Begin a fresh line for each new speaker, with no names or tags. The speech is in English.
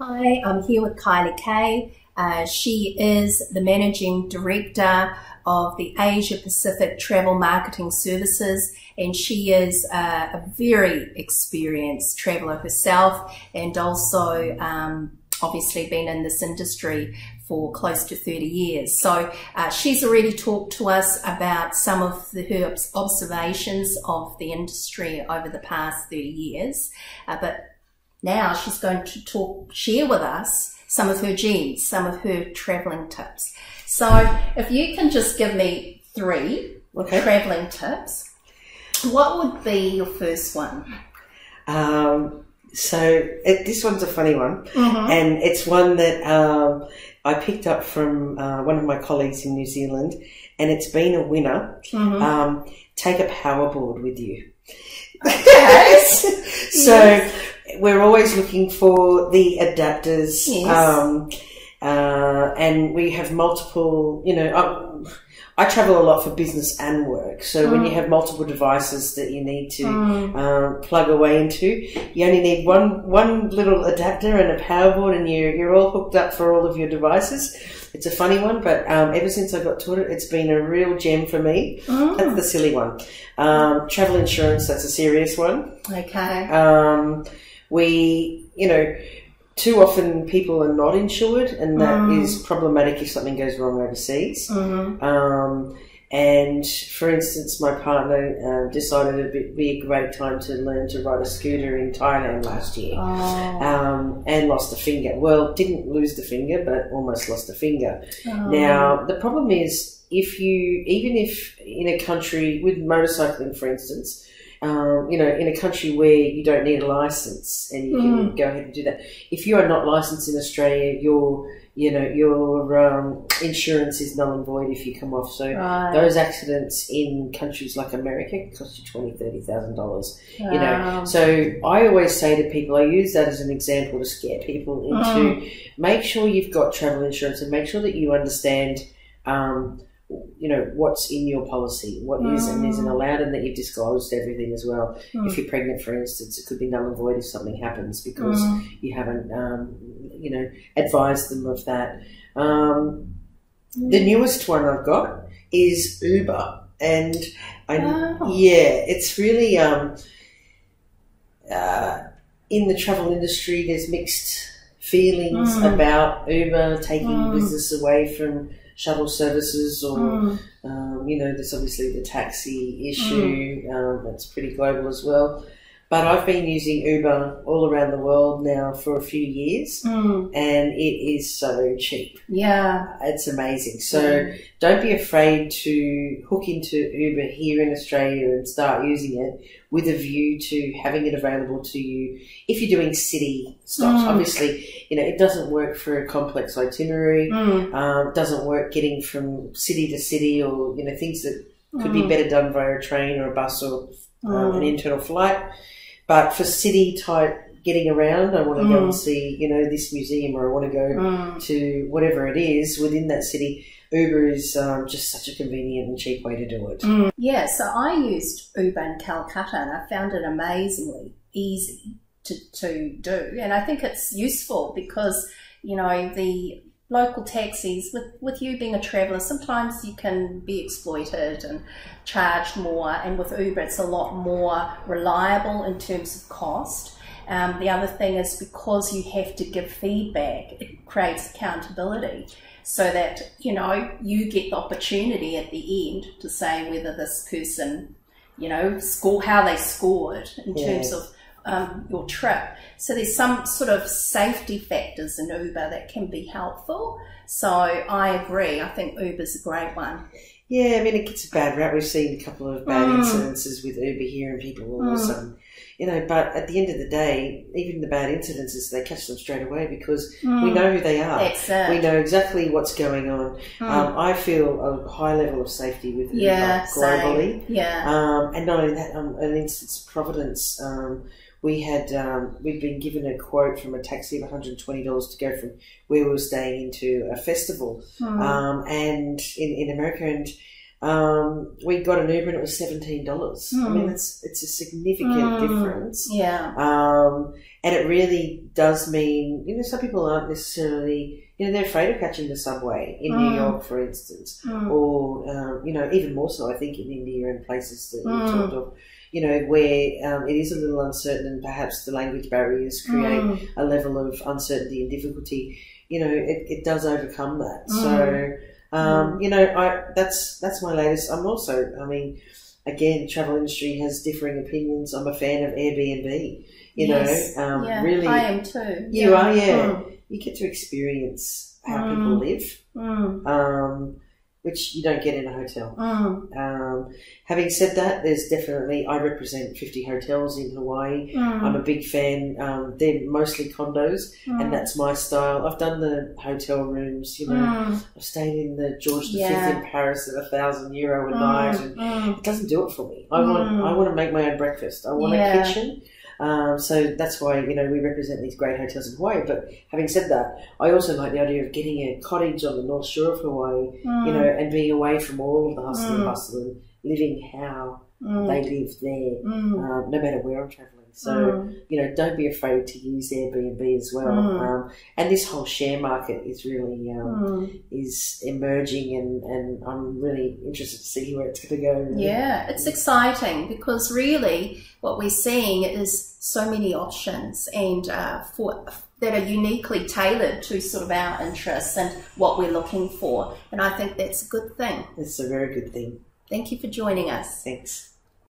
Hi, I'm here with Kylee K. She is the Managing Director of the Asia Pacific Travel Marketing Services, and she is a very experienced traveller herself, and also obviously been in this industry for close to 30 years. So she's already talked to us about some of her observations of the industry over the past 30 years, but now she's going to share with us some of her gems, some of her travelling tips. So if you can just give me three travelling tips, what would be your first one?
This one's a funny one, and it's one that I picked up from one of my colleagues in New Zealand, and it's been a winner. Take a power board with you.
Okay.
So we're always looking for the adapters, and we have multiple, I travel a lot for business and work. So when you have multiple devices that you need to plug away into, you only need one little adapter and a power board, and you're all hooked up for all of your devices. It's a funny one, but ever since I got taught it, it's been a real gem for me. That's the silly one. Travel insurance, that's a serious one.
Okay.
Too often people are not insured, and that is problematic if something goes wrong overseas. And for instance, my partner decided it'd be a great time to learn to ride a scooter in Thailand last year, and lost a finger. Well, didn't lose the finger, but almost lost a finger. Now, the problem is, even if in a country with motorcycling, for instance, in a country where you don't need a license and you can go ahead and do that. If you are not licensed in Australia, your insurance is null and void if you come off. So those accidents in countries like America can cost you $20,000-$30,000. So I always say to people, I use that as an example to scare people into make sure you've got travel insurance, and make sure that you understand what's in your policy, what is and isn't allowed, and that you've disclosed everything as well. If you're pregnant, for instance, it could be null and void if something happens because you haven't, advised them of that. The newest one I've got is Uber, and it's really in the travel industry. There's mixed feelings about Uber taking business away from shuttle services, or there's obviously the taxi issue that's pretty global as well. But I've been using Uber all around the world now for a few years, and it is so cheap. Yeah, it's amazing. So don't be afraid to hook into Uber here in Australia and start using it with a view to having it available to you if you're doing city stops. Obviously, it doesn't work for a complex itinerary. Doesn't work getting from city to city, or things that could be better done via a train or a bus or an internal flight. But for city type getting around, I want to go and see, this museum, or I want to go to whatever it is within that city. Uber is just such a convenient and cheap way to do it.
Yeah, so I used Uber in Calcutta, and I found it amazingly easy to do. And I think it's useful because, the local taxis, with you being a traveller, sometimes you can be exploited and charged more, and with Uber it's a lot more reliable in terms of cost. The other thing is, because you have to give feedback, it creates accountability, so that you get the opportunity at the end to say whether this person how they scored in terms of your trip. So there's some sort of safety factors in Uber that can be helpful. So I agree. I think Uber's a great one.
Yeah, I mean, it gets a bad rap. We've seen a couple of bad incidences with Uber here, and people all of a sudden, but at the end of the day, even the bad incidences, they catch them straight away because we know who they are.
That's it.
We know exactly what's going on. I feel a high level of safety with Uber globally. And not only that, an instance of Providence, we'd been given a quote from a taxi of $120 to go from where we were staying into a festival, and in America, and we got an Uber and it was $17. I mean, it's a significant difference.
Yeah.
And it really does mean, you know, some people aren't necessarily, you know, they're afraid of catching the subway in New York, for instance, or, you know, even more so, I think, in India and places that you talked of, you know, where it is a little uncertain and perhaps the language barriers create a level of uncertainty and difficulty. You know, it does overcome that. So, you know, that's my latest. I'm also, I mean, again, travel industry has differing opinions. I'm a fan of Airbnb. You know, really,
I am too.
You are, yeah. You get to experience how people live, which you don't get in a hotel. Having said that, there's definitely, I represent 50 hotels in Hawaii. I'm a big fan. They're mostly condos, and that's my style. I've done the hotel rooms, you know. I've stayed in the George V in Paris at €1,000 a night, and it doesn't do it for me. I want to make my own breakfast. I want a kitchen. So that's why, you know, we represent these great hotels in Hawaii. But having said that, I also like the idea of getting a cottage on the North Shore of Hawaii, you know, and being away from all of the hustle and bustle and living how they live there, no matter where I'm travelling. So, you know, don't be afraid to use Airbnb as well. And this whole share market is really is emerging, and I'm really interested to see where it's going to go.
Yeah, it's exciting because really what we're seeing is so many options and that are uniquely tailored to sort of our interests and what we're looking for. And I think that's a good thing.
It's a very good thing.
Thank you for joining us.
Thanks.